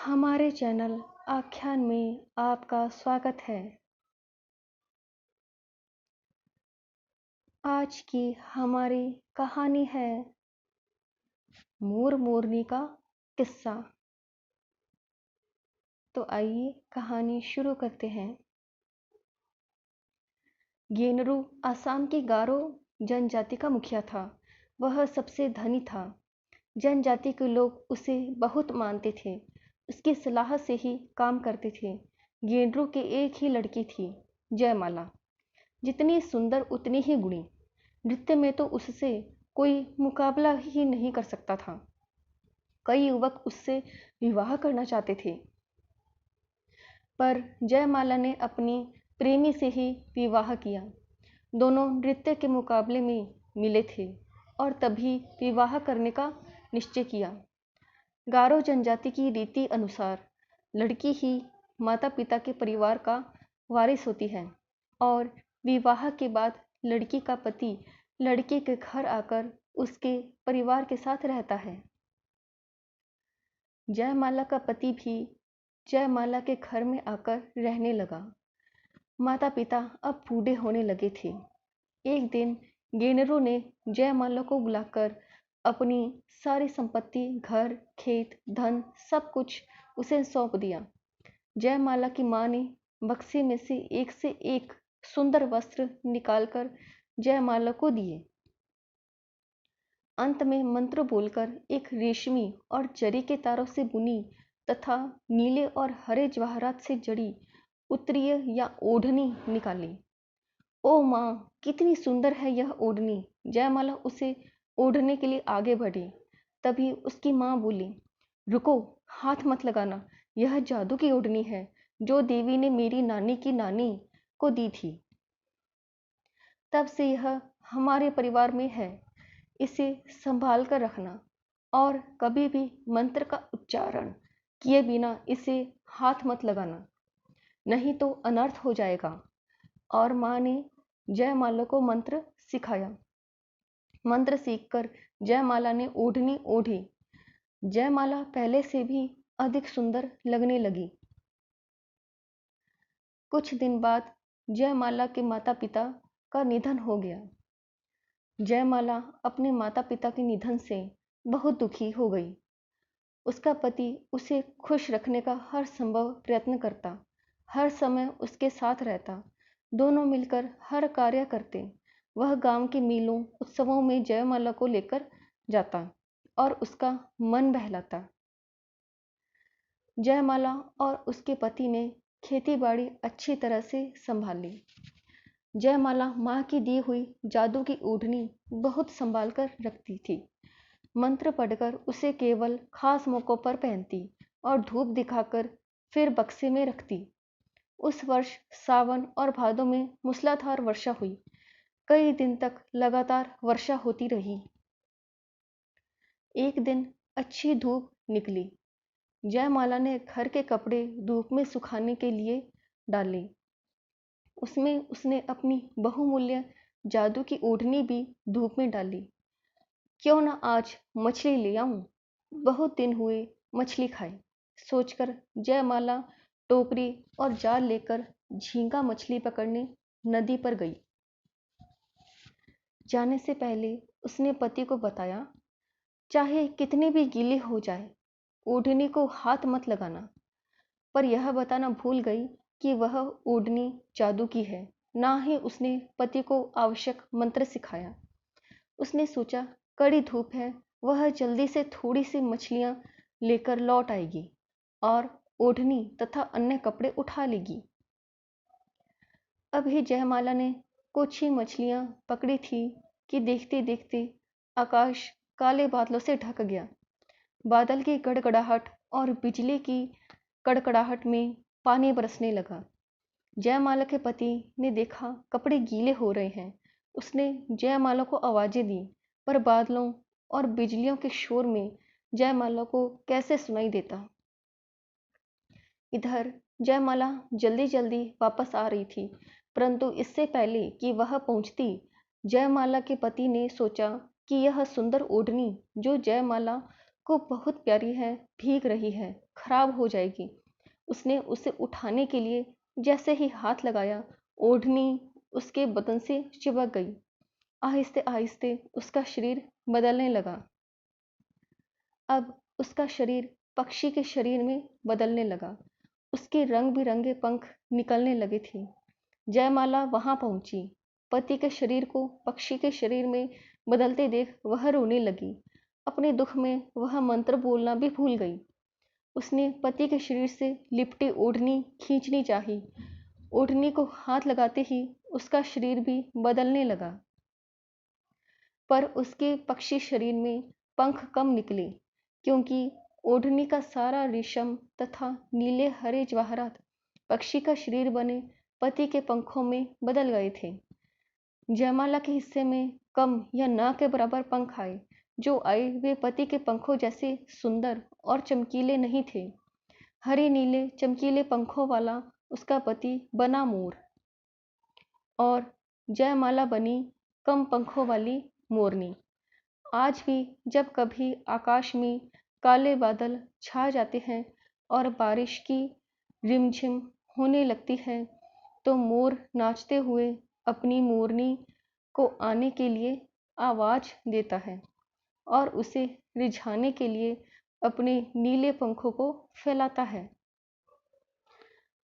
हमारे चैनल आख्यान में आपका स्वागत है। आज की हमारी कहानी है मोर मोरनी का किस्सा। तो आइए कहानी शुरू करते हैं। गेनरू असम की गारो जनजाति का मुखिया था। वह सबसे धनी था। जनजाति के लोग उसे बहुत मानते थे। उसकी सलाह से ही काम करते थे। गेनरू की एक ही लड़की थी, जयमाला। जितनी सुंदर उतनी ही गुणी। नृत्य में तो उससे कोई मुकाबला ही नहीं कर सकता था। कई युवक उससे विवाह करना चाहते थे, पर जयमाला ने अपनी प्रेमी से ही विवाह किया। दोनों नृत्य के मुकाबले में मिले थे और तभी विवाह करने का निश्चय किया। गारो जनजाति की रीति अनुसार लड़की ही माता पिता के परिवार का वारिस होती है और विवाह के बाद लड़की का पति लड़के के घर आकर उसके परिवार के साथ रहता है। जयमाला का पति भी जयमाला के घर में आकर रहने लगा। माता पिता अब बूढ़े होने लगे थे। एक दिन गेनरू ने जयमाला को बुलाकर अपनी सारी संपत्ति, घर, खेत, धन सब कुछ उसे सौंप दिया। जयमाला की माँ ने बक्से में से एक सुंदर वस्त्र निकालकर जयमाला को दिए। अंत में मंत्र बोलकर एक रेशमी और जरी के तारों से बुनी तथा नीले और हरे जवाहरात से जड़ी उत्तरीय या ओढ़नी निकाली। ओ माँ, कितनी सुंदर है यह ओढ़नी। जयमाला उसे ओढ़ने के लिए आगे बढ़ी। तभी उसकी माँ बोली, रुको, हाथ मत लगाना। यह जादू की ओढ़नी है जो देवी ने मेरी नानी की नानी को दी थी। तब से यह हमारे परिवार में है। इसे संभाल कर रखना और कभी भी मंत्र का उच्चारण किए बिना इसे हाथ मत लगाना, नहीं तो अनर्थ हो जाएगा। और माँ ने जयमाला को मंत्र सिखाया। मंत्र सीखकर जयमाला ने ओढ़नी ओढ़ी। जयमाला पहले से भी अधिक सुंदर लगने लगी। कुछ दिन बाद जयमाला के माता पिता का निधन हो गया। जयमाला अपने माता पिता के निधन से बहुत दुखी हो गई। उसका पति उसे खुश रखने का हर संभव प्रयत्न करता, हर समय उसके साथ रहता। दोनों मिलकर हर कार्य करते। वह गांव के मेलों, उत्सवों में जयमाला को लेकर जाता और उसका मन बहलाता। जयमाला और उसके पति ने खेती बाड़ी अच्छी तरह से संभाली। जयमाला माँ की दी हुई जादू की ओढ़नी बहुत संभाल कर रखती थी। मंत्र पढ़कर उसे केवल खास मौक़ों पर पहनती और धूप दिखाकर फिर बक्से में रखती। उस वर्ष सावन और भादों में मूसलाधार वर्षा हुई। कई दिन तक लगातार वर्षा होती रही। एक दिन अच्छी धूप निकली। जयमाला ने घर के कपड़े धूप में सुखाने के लिए डाले। उसमें उसने अपनी बहुमूल्य जादू की ओढ़नी भी धूप में डाली। क्यों ना आज मछली ले आऊं, बहुत दिन हुए मछली खाए, सोचकर जयमाला टोकरी और जाल लेकर झींगा मछली पकड़ने नदी पर गई। जाने से पहले उसने पति को बताया, चाहे कितनी भी गीली हो जाए, ओढ़नी को हाथ मत लगाना। पर यह बताना भूल गई कि वह ओढ़नी जादू की है। ना ही उसने पति को आवश्यक मंत्र सिखाया। उसने सोचा, कड़ी धूप है, वह जल्दी से थोड़ी सी मछलियां लेकर लौट आएगी और ओढ़नी तथा अन्य कपड़े उठा लेगी। अभी जयमाला ने कुछ ही मछलियां पकड़ी थी कि देखते देखते आकाश काले बादलों से ढक गया। बादल की गड़गड़ाहट और बिजली की कड़कड़ाहट में पानी बरसने लगा। जयमाला के पति ने देखा कपड़े गीले हो रहे हैं। उसने जयमाला को आवाजें दी, पर बादलों और बिजलियों के शोर में जयमाला को कैसे सुनाई देता। इधर जयमाला जल्दी जल्दी वापस आ रही थी, परंतु इससे पहले कि वह पहुंचती, जयमाला के पति ने सोचा कि यह सुंदर ओढ़नी जो जयमाला को बहुत प्यारी है, भीग रही है, खराब हो जाएगी। उसने उसे उठाने के लिए जैसे ही हाथ लगाया, ओढ़नी उसके बदन से चिपक गई। आहिस्ते आहिस्ते उसका शरीर बदलने लगा। अब उसका शरीर पक्षी के शरीर में बदलने लगा। उसके रंग बिरंगे पंख निकलने लगे थे। जयमाला वहां पहुंची। पति के शरीर को पक्षी के शरीर में बदलते देख वह रोने लगी। अपने दुख में वह मंत्र बोलना भी भूल गई। उसने पति के शरीर से लिपटी ओढ़नी खींचनी चाही। ओढ़नी को हाथ लगाते ही उसका शरीर भी बदलने लगा, पर उसके पक्षी शरीर में पंख कम निकले, क्योंकि ओढ़नी का सारा रेशम तथा नीले हरे जवाहरात पक्षी का शरीर बने पति के पंखों में बदल गए थे। जयमाला के हिस्से में कम या ना के बराबर पंख आए। जो आए वे पति के पंखों जैसे सुंदर और चमकीले नहीं थे। हरे नीले चमकीले पंखों वाला उसका पति बना मोर, और जयमाला बनी कम पंखों वाली मोरनी। आज भी जब कभी आकाश में काले बादल छा जाते हैं और बारिश की रिमझिम होने लगती है, तो मोर नाचते हुए अपनी मोरनी को आने के लिए आवाज देता है और उसे रिझाने के लिए अपने नीले पंखों को फैलाता है।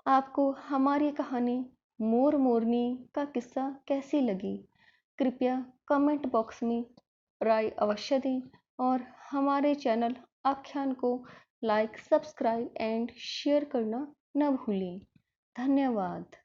आपको हमारी कहानी मोर मोरनी का किस्सा कैसी लगी? कृपया कमेंट बॉक्स में राय अवश्य दें और हमारे चैनल आख्यान को लाइक, सब्सक्राइब एंड शेयर करना न भूलें। धन्यवाद।